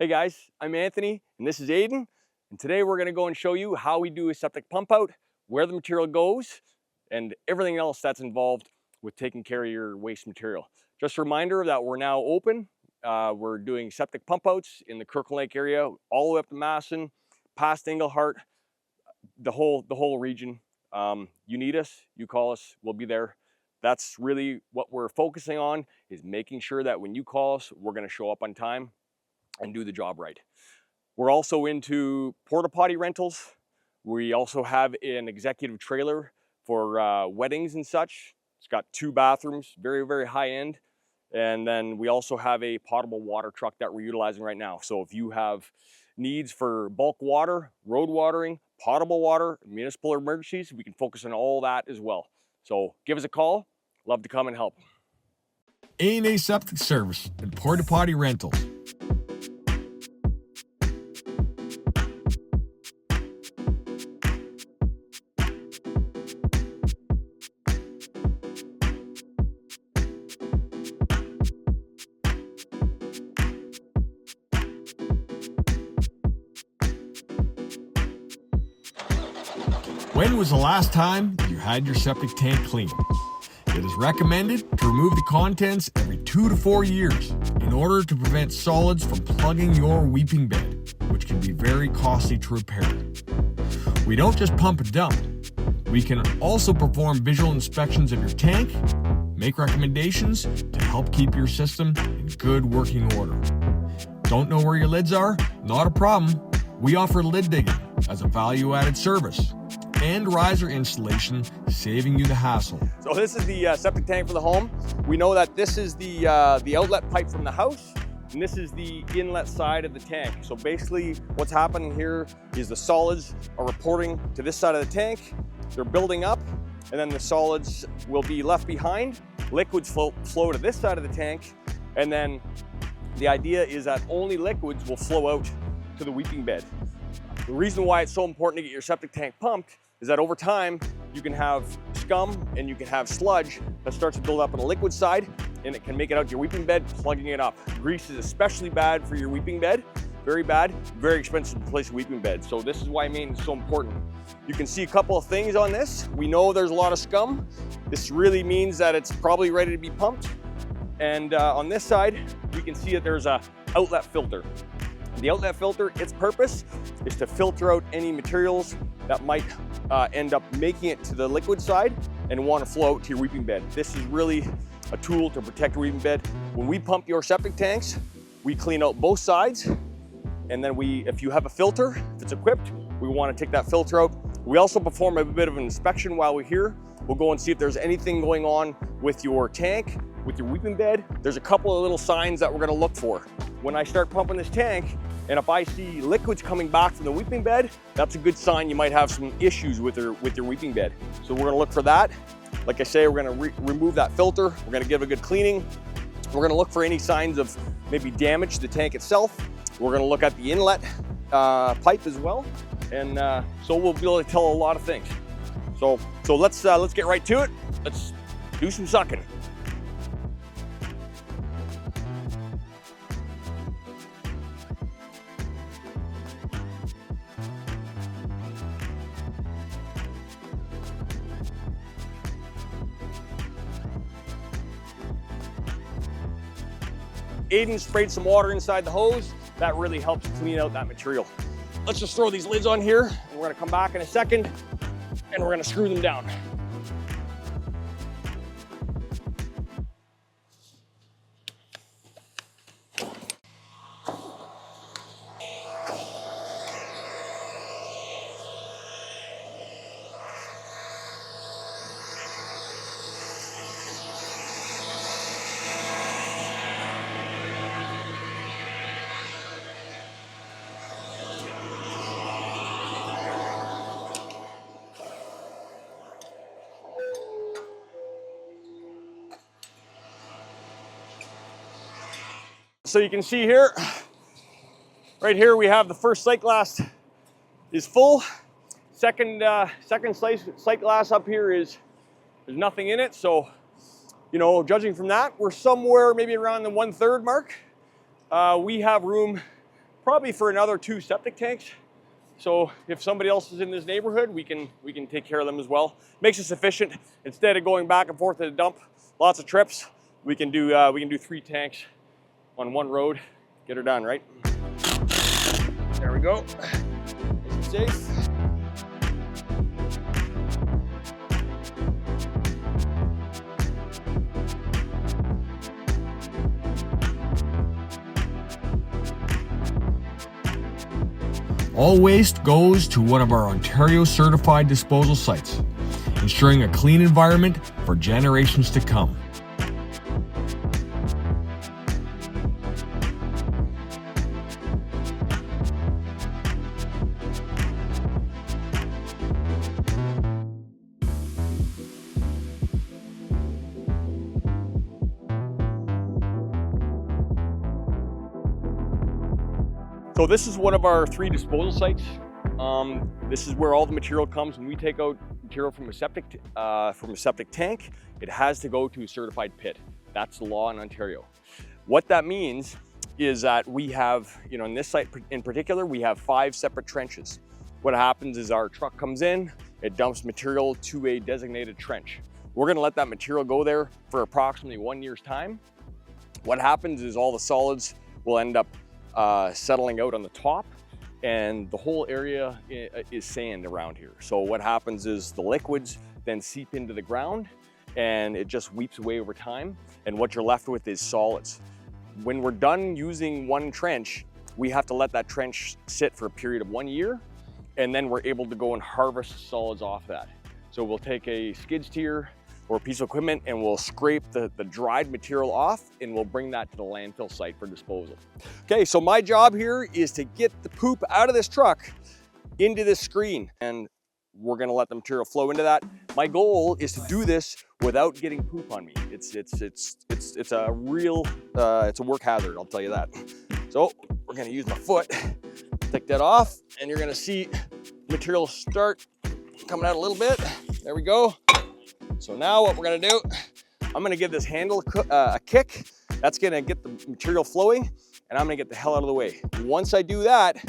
Hey guys, I'm Anthony and this is Aiden, and today we're going to go and show you how we do a septic pump out, where the material goes, and everything else that's involved with taking care of your waste material. Just a reminder that we're now open. We're doing septic pump outs in the Kirkland Lake area, all the way up to Masson, past Englehart, the whole region. You need us, you call us, we'll be there. That's really what we're focusing on, is making sure that when you call us, we're going to show up on time and do the job right. We're also into porta potty rentals. We also have an executive trailer for weddings and such. It's got 2 bathrooms, very, very high end. And then we also have a potable water truck that we're utilizing right now. So if you have needs for bulk water, road watering, potable water, municipal emergencies, we can focus on all that as well. So give us a call. Love to come and help. A&A Septic Service and porta potty rentals. When was the last time you had your septic tank cleaned? It is recommended to remove the contents every 2 to 4 years in order to prevent solids from plugging your weeping bed, which can be very costly to repair. We don't just pump and dump. We can also perform visual inspections of your tank, make recommendations to help keep your system in good working order. Don't know where your lids are? Not a problem. We offer lid digging as a value-added service and riser installation, saving you the hassle. So this is the septic tank for the home. We know that this is the outlet pipe from the house, and this is the inlet side of the tank. So basically what's happening here is the solids are reporting to this side of the tank, they're building up, and then the solids will be left behind. Liquids flow to this side of the tank, and then the idea is that only liquids will flow out to the weeping bed. The reason why it's so important to get your septic tank pumped is that over time, you can have scum and you can have sludge that starts to build up on the liquid side, and it can make it out to your weeping bed, plugging it up. Grease is especially bad for your weeping bed, very bad, very expensive to replace a weeping bed. So this is why maintenance is so important. You can see a couple of things on this. We know there's a lot of scum. This really means that it's probably ready to be pumped. And on this side, we can see that there's a outlet filter. The outlet filter, its purpose is to filter out any materials that might end up making it to the liquid side and want to flow out to your weeping bed. This is really a tool to protect your weeping bed. When we pump your septic tanks, we clean out both sides, and then if you have a filter, if it's equipped, we want to take that filter out. We also perform a bit of an inspection while we're here. We'll go and see if there's anything going on with your tank, with your weeping bed. There's a couple of little signs that we're going to look for. When I start pumping this tank, and if I see liquids coming back from the weeping bed, that's a good sign you might have some issues with your weeping bed. So we're gonna look for that. Like I say, we're gonna remove that filter. We're gonna give a good cleaning. We're gonna look for any signs of maybe damage to the tank itself. We're gonna look at the inlet pipe as well. And so we'll be able to tell a lot of things. So let's get right to it. Let's do some sucking. Aiden sprayed some water inside the hose. That really helps clean out that material. Let's just throw these lids on here, and we're gonna come back in a second, and we're gonna screw them down. So you can see here, right here we have the first sight glass is full. Second sight glass up here there's nothing in it. So, you know, judging from that, we're somewhere maybe around the 1/3 mark. We have room probably for another 2 septic tanks. So if somebody else is in this neighborhood, we can take care of them as well. Makes us efficient. Instead of going back and forth to the dump, lots of trips, we can do 3 tanks on one road, get her done, right? There we go. Nice and safe. All waste goes to one of our Ontario certified disposal sites, ensuring a clean environment for generations to come. So this is one of our 3 disposal sites. This is where all the material comes. When we take out material from a septic tank, it has to go to a certified pit. That's the law in Ontario. What that means is that we have, in this site in particular, we have 5 separate trenches. What happens is our truck comes in, it dumps material to a designated trench. We're gonna let that material go there for approximately 1 year's time. What happens is all the solids will end up settling out on the top, and the whole area is sand around here. So what happens is the liquids then seep into the ground and it just weeps away over time, and what you're left with is solids. When we're done using one trench, we have to let that trench sit for a period of 1 year, and then we're able to go and harvest solids off that. So we'll take a skid steer or a piece of equipment and we'll scrape the dried material off, and we'll bring that to the landfill site for disposal. Okay, so my job here is to get the poop out of this truck into this screen, and we're gonna let the material flow into that. My goal is to do this without getting poop on me. It's a real, it's a work hazard, I'll tell you that. So we're gonna use my foot, take that off, and you're gonna see material start coming out a little bit. There we go. So now what we're gonna do, I'm gonna give this handle a kick. That's gonna get the material flowing, and I'm gonna get the hell out of the way. Once I do that,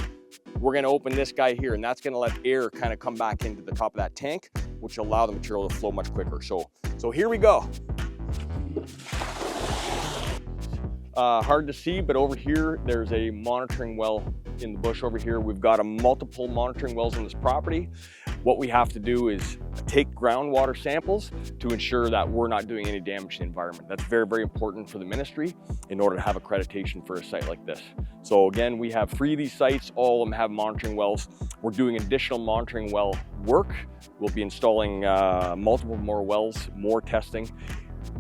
we're gonna open this guy here, and that's gonna let air kind of come back into the top of that tank, which will allow the material to flow much quicker. So here we go. Hard to see, but over here, there's a monitoring well in the bush over here. We've got multiple monitoring wells on this property. What we have to do is take groundwater samples to ensure that we're not doing any damage to the environment. That's very, very important for the ministry in order to have accreditation for a site like this. So again, we have 3 of these sites, all of them have monitoring wells. We're doing additional monitoring well work. We'll be installing multiple more wells, more testing.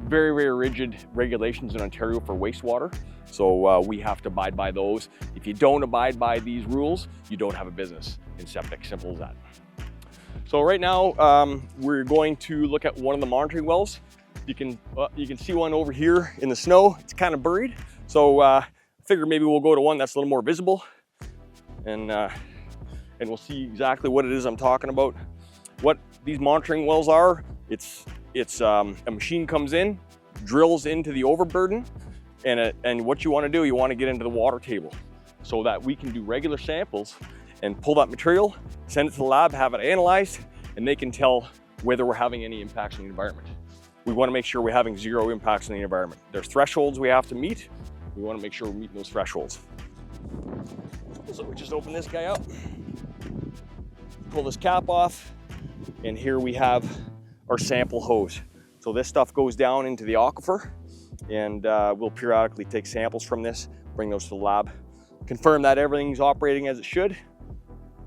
Very, very rigid regulations in Ontario for wastewater. So we have to abide by those. If you don't abide by these rules, you don't have a business in septic, simple as that. So right now, we're going to look at one of the monitoring wells. You can see one over here in the snow. It's kind of buried. So I figure maybe we'll go to one that's a little more visible, and we'll see exactly what it is I'm talking about. What these monitoring wells are, it's a machine comes in, drills into the overburden, and what you want to do, you want to get into the water table so that we can do regular samples and pull that material, send it to the lab, have it analyzed, and they can tell whether we're having any impacts on the environment. We want to make sure we're having 0 impacts on the environment. There's thresholds we have to meet. We want to make sure we're meeting those thresholds. So we just open this guy up, pull this cap off, and here we have our sample hose. So this stuff goes down into the aquifer, and we'll periodically take samples from this, bring those to the lab, confirm that everything's operating as it should,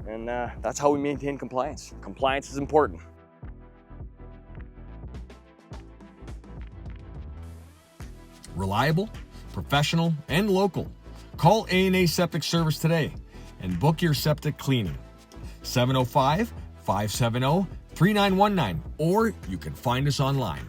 and that's how we maintain compliance. Compliance is important. Reliable, professional, and local. Call A&A Septic Service today and book your septic cleaning. 705-570-3919, or you can find us online.